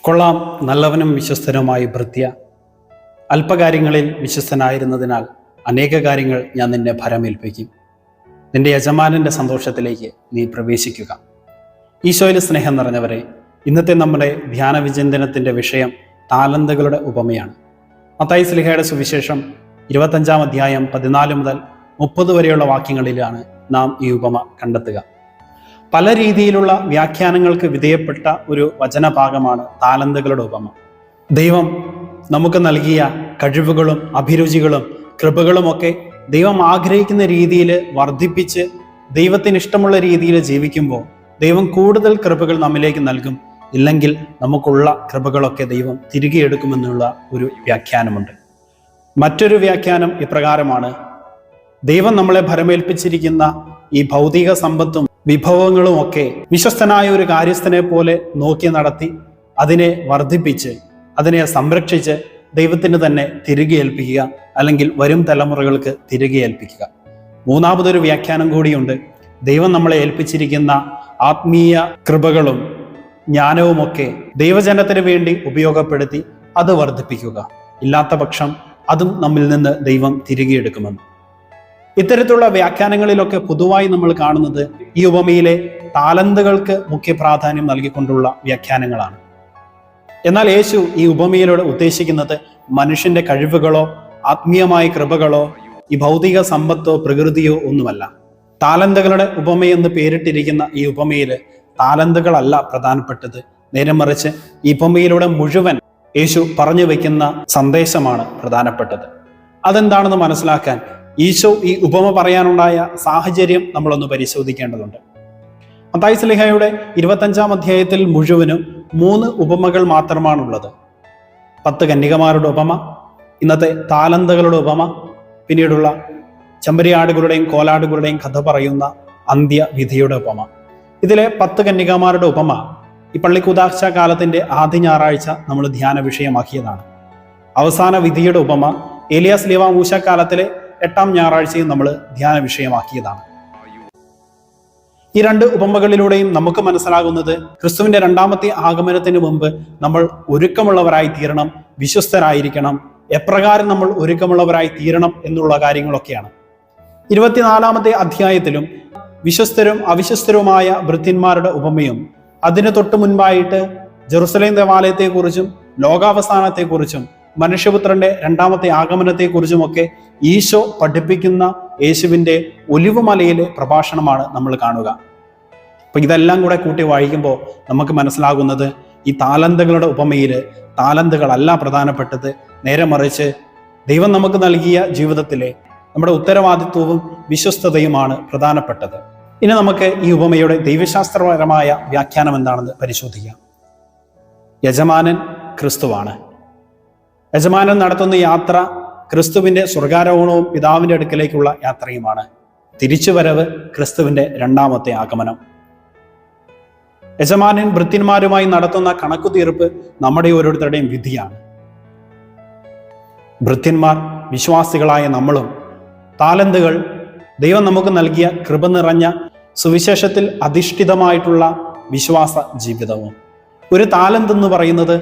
കൊള്ളാം, നല്ലവനും വിശ്വസ്തനുമായി ഭൃത്യ. അല്പകാര്യങ്ങളിൽ വിശ്വസ്തനായിരുന്നതിനാൽ അനേക കാര്യങ്ങൾ ഞാൻ നിന്നെ ഭരമേൽപ്പിക്കും. നിന്റെ യജമാനന്റെ സന്തോഷത്തിലേക്ക് നീ പ്രവേശിക്കുക. ഈശോയിൽ സ്നേഹം നിറഞ്ഞവരെ, ഇന്നത്തെ നമ്മുടെ ധ്യാന വിചിന്തനത്തിന്റെ വിഷയം താലന്തുകളുടെ ഉപമയാണ്. മത്തായി ശ്ലീഹയുടെ സുവിശേഷം 25-ാം അധ്യായം 14 മുതൽ 30 വരെയുള്ള വാക്യങ്ങളിലാണ് നാം ഈ ഉപമ കണ്ടെത്തുക. പല രീതിയിലുള്ള വ്യാഖ്യാനങ്ങൾക്ക് വിധേയപ്പെട്ട ഒരു വചനഭാഗമാണ് താലന്തുകളുടെ ഉപമ. ദൈവം നമുക്ക് നൽകിയ കഴിവുകളും അഭിരുചികളും കൃപകളുമൊക്കെ ദൈവം ആഗ്രഹിക്കുന്ന രീതിയിൽ വർദ്ധിപ്പിച്ച് ദൈവത്തിന് ഇഷ്ടമുള്ള രീതിയിൽ ജീവിക്കുമ്പോൾ ദൈവം കൂടുതൽ കൃപകൾ നമ്മിലേക്ക് നൽകും. ഇല്ലെങ്കിൽ നമുക്കുള്ള കൃപകളൊക്കെ ദൈവം തിരികെ എടുക്കുമെന്നുള്ള ഒരു വ്യാഖ്യാനമുണ്ട്. മറ്റൊരു വ്യാഖ്യാനം ഇപ്രകാരമാണ്: ദൈവം നമ്മളെ ഭരമേൽപ്പിച്ചിരിക്കുന്ന ഈ ഭൗതിക സമ്പത്തും വിഭവങ്ങളും ഒക്കെ വിശ്വസ്തനായ ഒരു കാര്യസ്ഥനെ പോലെ നോക്കി നടത്തി അതിനെ വർദ്ധിപ്പിച്ച് അതിനെ സംരക്ഷിച്ച് ദൈവത്തിന് തന്നെ തിരികെ ഏൽപ്പിക്കുക, അല്ലെങ്കിൽ വരും തലമുറകൾക്ക് തിരികെ ഏൽപ്പിക്കുക. മൂന്നാമതൊരു വ്യാഖ്യാനം കൂടിയുണ്ട്: ദൈവം നമ്മളെ ഏൽപ്പിച്ചിരിക്കുന്ന ആത്മീയ കൃപകളും ജ്ഞാനവുമൊക്കെ ദൈവജനത്തിന് വേണ്ടി ഉപയോഗപ്പെടുത്തി അത് വർദ്ധിപ്പിക്കുക. ഇല്ലാത്ത പക്ഷം അതും നമ്മിൽ നിന്ന് ദൈവം തിരികെ എടുക്കുമെന്ന്. ഇത്തരത്തിലുള്ള വ്യാഖ്യാനങ്ങളിലൊക്കെ പൊതുവായി നമ്മൾ കാണുന്നത് ഈ ഉപമയിലെ താലന്തുകൾക്ക് മുഖ്യ പ്രാധാന്യം നൽകിക്കൊണ്ടുള്ള വ്യാഖ്യാനങ്ങളാണ്. എന്നാൽ യേശു ഈ ഉപമയിലൂടെ ഉദ്ദേശിക്കുന്നത് മനുഷ്യന്റെ കഴിവുകളോ ആത്മീയമായ കൃപകളോ ഈ ഭൗതിക സമ്പത്തോ പ്രകൃതിയോ ഒന്നുമല്ല. താലന്തുകളുടെ ഉപമയെന്ന് പേരിട്ടിരിക്കുന്ന ഈ ഉപമയിൽ താലന്തുകളല്ല പ്രധാനപ്പെട്ടത്. നേരെ മറിച്ച് ഈ ഉപമയിലൂടെ മുഴുവൻ യേശു പറഞ്ഞു വയ്ക്കുന്ന സന്ദേശമാണ് പ്രധാനപ്പെട്ടത്. അതെന്താണെന്ന് മനസ്സിലാക്കാൻ ഈശോ ഈ ഉപമ പറയാനുണ്ടായ സാഹചര്യം നമ്മളൊന്ന് പരിശോധിക്കേണ്ടതുണ്ട്. മത്തായി ശ്ലീഹയുടെ 25-ാം അധ്യായത്തിൽ മുഴുവനും 3 ഉപമകൾ മാത്രമാണുള്ളത്. 10 കന്യകമാരുടെ ഉപമ, ഇന്നത്തെ താലന്തുകളുടെ ഉപമ, പിന്നീടുള്ള ചെമ്പരിയാടുകളുടെയും കോലാടുകളുടെയും കഥ പറയുന്ന അന്ത്യവിധിയുടെ ഉപമ. ഇതിലെ 10 കന്യകമാരുടെ ഉപമ ഈ പള്ളിക്കുദാശ കാലത്തിന്റെ ആദ്യ ഞായറാഴ്ച നമ്മൾ ധ്യാന വിഷയമാക്കിയതാണ്. അവസാന വിധിയുടെ ഉപമ ഏലിയാ സ്ലീഹ മൂശ കാലത്തിലെ 8-ാം ഞായറാഴ്ചയും നമ്മൾ ധ്യാന വിഷയമാക്കിയതാണ്. ഈ 2 ഉപമകളിലൂടെയും നമുക്ക് മനസ്സിലാകുന്നത് ക്രിസ്തുവിന്റെ 2ാമത്തെ ആഗമനത്തിന് മുമ്പ് നമ്മൾ ഒരുക്കമുള്ളവരായി തീരണം, വിശ്വസ്തരായിരിക്കണം. എപ്രകാരം നമ്മൾ ഒരുക്കമുള്ളവരായി തീരണം എന്നുള്ള കാര്യങ്ങളൊക്കെയാണ്. 24-ാമത്തെ അധ്യായത്തിലും വിശ്വസ്തരും അവിശ്വസ്തരുമായ ഭൃത്യന്മാരുടെ ഉപമയും, അതിന് തൊട്ടു മുൻപായിട്ട് ജെറുസലേം ദേവാലയത്തെക്കുറിച്ചും ലോകാവസാനത്തെക്കുറിച്ചും മനുഷ്യപുത്രന്റെ 2ാമത്തെ ആഗമനത്തെക്കുറിച്ചുമൊക്കെ ഈശോ പഠിപ്പിക്കുന്ന യേശുവിന്റെ ഒലിവുമലയിലെ പ്രഭാഷണമാണ് നമ്മൾ കാണുക. അപ്പൊ ഇതെല്ലാം കൂടെ കൂട്ടി വായിക്കുമ്പോൾ നമുക്ക് മനസ്സിലാകുന്നത് ഈ താലന്തുകളുടെ ഉപമയിൽ താലന്തുകളല്ല പ്രധാനപ്പെട്ടത്. നേരെ മറിച്ച് ദൈവം നമുക്ക് നൽകിയ ജീവിതത്തിലെ നമ്മുടെ ഉത്തരവാദിത്വവും വിശ്വസ്തതയുമാണ് പ്രധാനപ്പെട്ടത്. ഇനി നമുക്ക് ഈ ഉപമയുടെ ദൈവശാസ്ത്രപരമായ വ്യാഖ്യാനം എന്താണെന്ന് പരിശോധിക്കാം. യജമാനൻ ക്രിസ്തുവാണ്. യജമാനൻ നടത്തുന്ന യാത്ര ക്രിസ്തുവിന്റെ സ്വർഗാരോഹണവും പിതാവിന്റെ അടുക്കലേക്കുള്ള യാത്രയുമാണ്. തിരിച്ചുവരവ് ക്രിസ്തുവിന്റെ 2ാമത്തെ ആഗമനം. യജമാനൻ ഭൃത്യന്മാരുമായി നടത്തുന്ന കണക്കുതീർപ്പ് നമ്മുടെ ഓരോരുത്തരുടെയും വിധിയാണ്. ഭൃത്യന്മാർ വിശ്വാസികളായ നമ്മളും, താലന്തുകൾ ദൈവം നമുക്ക് നൽകിയ കൃപ നിറഞ്ഞ സുവിശേഷത്തിൽ അധിഷ്ഠിതമായിട്ടുള്ള വിശ്വാസ ജീവിതവും. ഒരു താലന്ത് എന്ന് പറയുന്നത്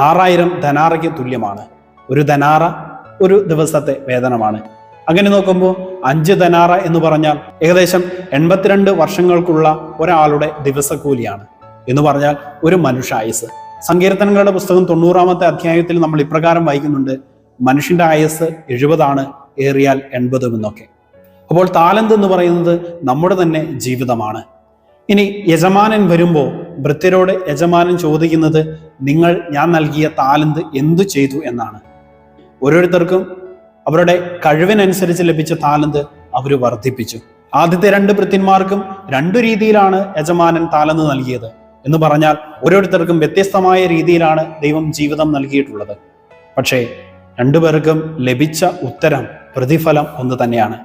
6000 ധനാറയ്ക്ക് തുല്യമാണ്. ഒരു ധനാറ ഒരു ദിവസത്തെ വേതനമാണ്. അങ്ങനെ നോക്കുമ്പോൾ 5 ധനാറ എന്ന് പറഞ്ഞാൽ ഏകദേശം 82 വർഷങ്ങൾക്കുള്ള ഒരാളുടെ ദിവസക്കൂലിയാണ്. എന്ന് പറഞ്ഞാൽ ഒരു മനുഷ്യായുസ്. സങ്കീർത്തനങ്ങളുടെ പുസ്തകം 90-ാമത്തെ അധ്യായത്തിൽ നമ്മൾ ഇപ്രകാരം വായിക്കുന്നുണ്ട്: മനുഷ്യന്റെ ആയുസ് 70 ഏറിയാൽ 80 എന്നൊക്കെ. അപ്പോൾ താലന്ത് എന്ന് പറയുന്നത് നമ്മുടെ തന്നെ ജീവിതമാണ്. ഇനി യജമാനൻ വരുമ്പോൾ ഭൃത്യരോട് യജമാനൻ ചോദിക്കുന്നത് ഞാൻ നൽകിയ താലന്ത് എന്തു ചെയ്തു എന്നാണ്. ഓരോരുത്തർക്കും അവരുടെ കഴിവിനനുസരിച്ച് ലഭിച്ച താലന്ത് അവർ വർദ്ധിപ്പിച്ചു. ആദ്യത്തെ 2 ഭൃത്യന്മാർക്കും 2 രീതിയിലാണ് യജമാനൻ താലന്ത് നൽകിയത്. എന്ന് പറഞ്ഞാൽ ഓരോരുത്തർക്കും വ്യത്യസ്തമായ രീതിയിലാണ് ദൈവം ജീവിതം നൽകിയിട്ടുള്ളത്. പക്ഷേ 2 പേർക്കും ലഭിച്ച ഉത്തരം, പ്രതിഫലം ഒന്ന് തന്നെയാണ്.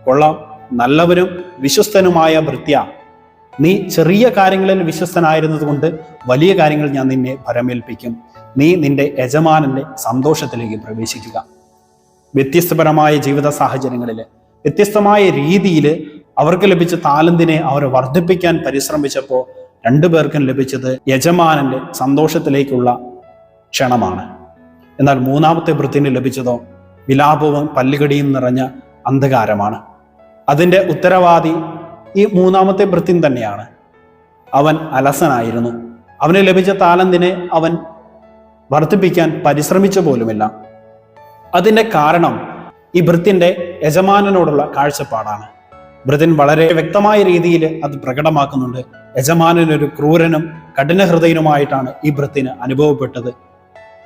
കൊള്ളാം, നല്ലവരും വിശ്വസ്തനുമായ ഭൃത്യ, നീ ചെറിയ കാര്യങ്ങളിൽ വിശ്വസ്തനായിരുന്നത് കൊണ്ട് വലിയ കാര്യങ്ങൾ ഞാൻ നിന്നെ ഭരമേൽപ്പിക്കും. നീ നിന്റെ യജമാനന്റെ സന്തോഷത്തിലേക്ക് പ്രവേശിക്കുക. വ്യത്യസ്തപരമായ ജീവിത സാഹചര്യങ്ങളിൽ വ്യത്യസ്തമായ രീതിയിൽ അവർക്ക് ലഭിച്ച താലന്തിനെ അവർ വർദ്ധിപ്പിക്കാൻ പരിശ്രമിച്ചപ്പോൾ 2 പേർക്കും ലഭിച്ചത് യജമാനന്റെ സന്തോഷത്തിലേക്കുള്ള ക്ഷണമാണ്. എന്നാൽ മൂന്നാമത്തെ ഭൃത്യന് ലഭിച്ചതോ വിലാപവും പല്ലുകടിയും നിറഞ്ഞ അന്ധകാരമാണ്. അതിൻ്റെ ഉത്തരവാദി ഈ മൂന്നാമത്തെ ഭൃത്യൻ തന്നെയാണ്. അവൻ അലസനായിരുന്നു. അവന് ലഭിച്ച താലന്തിനെ അവൻ വർദ്ധിപ്പിക്കാൻ പരിശ്രമിച്ചു പോലുമില്ല. അതിൻ്റെ കാരണം ഈ ഭൃത്യന്റെ യജമാനനോടുള്ള കാഴ്ചപ്പാടാണ്. ഭൃത്യൻ വളരെ വ്യക്തമായ രീതിയിൽ അത് പ്രകടമാക്കുന്നുണ്ട്. യജമാനനൊരു ക്രൂരനും കഠിനഹൃദയനുമായിട്ടാണ് ഈ ഭൃത്യന് അനുഭവപ്പെട്ടത്.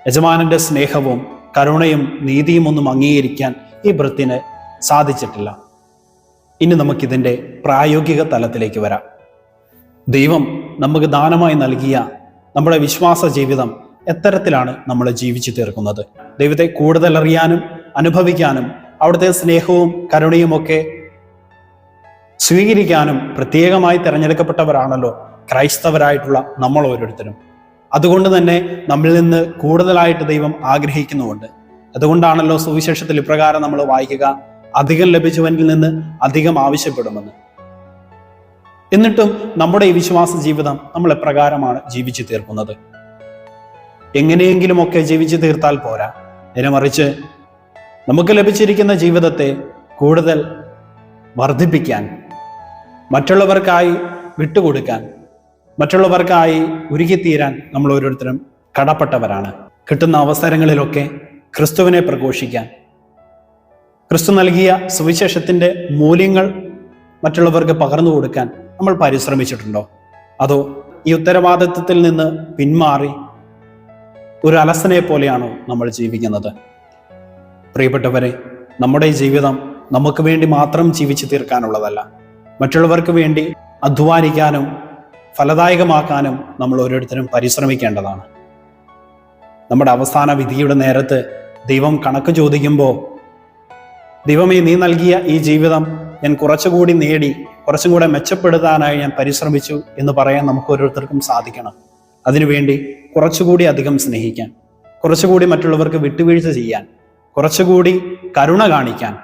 യജമാനന്റെ സ്നേഹവും കരുണയും നീതിയും ഒന്നും അംഗീകരിക്കാൻ ഈ ഭൃത്യന് സാധിച്ചിട്ടില്ല. ഇനി നമുക്കിതിൻ്റെ പ്രായോഗിക തലത്തിലേക്ക് വരാം. ദൈവം നമുക്ക് ദാനമായി നൽകിയ നമ്മുടെ വിശ്വാസ ജീവിതം എത്തരത്തിലാണ് നമ്മൾ ജീവിച്ചു തീർക്കുന്നത്? ദൈവത്തെ കൂടുതൽ അറിയാനും അനുഭവിക്കാനും അവിടുത്തെ സ്നേഹവും കരുണയും ഒക്കെ സ്വീകരിക്കാനും പ്രത്യേകമായി തിരഞ്ഞെടുക്കപ്പെട്ടവരാണല്ലോ ക്രൈസ്തവരായിട്ടുള്ള നമ്മൾ ഓരോരുത്തരും. അതുകൊണ്ട് തന്നെ നമ്മിൽ നിന്ന് കൂടുതലായിട്ട് ദൈവം ആഗ്രഹിക്കുന്നുമുണ്ട്. അതുകൊണ്ടാണല്ലോ സുവിശേഷത്തിൽ ഇപ്രകാരം നമ്മൾ വായിക്കുക, അധികം ലഭിച്ചവനിൽ നിന്ന് അധികം ആവശ്യപ്പെടുമെന്ന്. എന്നിട്ടും നമ്മുടെ ഈ വിശ്വാസ ജീവിതം നമ്മൾ എപ്രകാരമാണ് ജീവിച്ചു തീർക്കുന്നത്? എങ്ങനെയെങ്കിലുമൊക്കെ ജീവിച്ചു തീർത്താൽ പോരാ. നേരെ മറിച്ച് നമുക്ക് ലഭിച്ചിരിക്കുന്ന ജീവിതത്തെ കൂടുതൽ വർദ്ധിപ്പിക്കാൻ, മറ്റുള്ളവർക്കായി വിട്ടുകൊടുക്കാൻ, മറ്റുള്ളവർക്കായി ഉരുകിത്തീരാൻ നമ്മൾ ഓരോരുത്തരും കടപ്പെട്ടവരാണ്. കിട്ടുന്ന അവസരങ്ങളിലൊക്കെ ക്രിസ്തുവിനെ പ്രഘോഷിക്കാൻ, ക്രിസ്തു നൽകിയ സുവിശേഷത്തിൻ്റെ മൂല്യങ്ങൾ മറ്റുള്ളവർക്ക് പകർന്നു കൊടുക്കാൻ നമ്മൾ പരിശ്രമിച്ചിട്ടുണ്ടോ? അതോ ഈ ഉത്തരവാദിത്വത്തിൽ നിന്ന് പിന്മാറി ഒരു അലസനെ പോലെയാണോ നമ്മൾ ജീവിക്കുന്നത്? പ്രിയപ്പെട്ടവരെ, നമ്മുടെ ജീവിതം നമുക്ക് വേണ്ടി മാത്രം ജീവിച്ചു തീർക്കാനുള്ളതല്ല. മറ്റുള്ളവർക്ക് വേണ്ടി അധ്വാനിക്കാനും ഫലദായകമാക്കാനും നമ്മൾ ഓരോരുത്തരും പരിശ്രമിക്കേണ്ടതാണ്. നമ്മുടെ അവസാന വിധിയുടെ നേരത്ത് ദൈവം കണക്ക് ചോദിക്കുമ്പോൾ, ദൈവമേ, നീ നൽകിയ ഈ ജീവിതം ഞാൻ കുറച്ചുകൂടി നേടി, കുറച്ചും കൂടെ മെച്ചപ്പെടുത്താനായി ഞാൻ പരിശ്രമിച്ചു എന്ന് പറയാൻ നമുക്ക് ഓരോരുത്തർക്കും സാധിക്കണം. അതിനുവേണ്ടി കുറച്ചുകൂടി അധികം സ്നേഹിക്കാൻ, കുറച്ചുകൂടി മറ്റുള്ളവർക്ക് വിട്ടുവീഴ്ച ചെയ്യാൻ, കുറച്ചുകൂടി കരുണ കാണിക്കാൻ,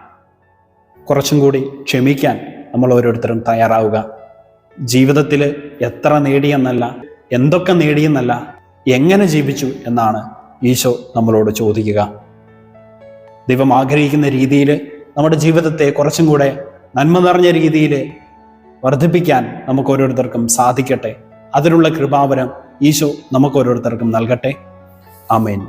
കുറച്ചും കൂടി ക്ഷമിക്കാൻ നമ്മൾ ഓരോരുത്തരും തയ്യാറാവുക. ജീവിതത്തിൽ എത്ര നേടിയെന്നല്ല, എന്തൊക്കെ നേടിയെന്നല്ല, എങ്ങനെ ജീവിച്ചു എന്നാണ് ഈശോ നമ്മളോട് ചോദിക്കുക. ദൈവം ആഗ്രഹിക്കുന്ന രീതിയിൽ നമ്മുടെ ജീവിതത്തെ കുറച്ചും കൂടെ നന്മ നിറഞ്ഞ രീതിയിൽ വർദ്ധിപ്പിക്കാൻ നമുക്ക് ഓരോരുത്തർക്കും സാധിക്കട്ടെ. അതിനുള്ള കൃപാവരം ഈശോ നമുക്ക് ഓരോരുത്തർക്കും നൽകട്ടെ. ആമേൻ.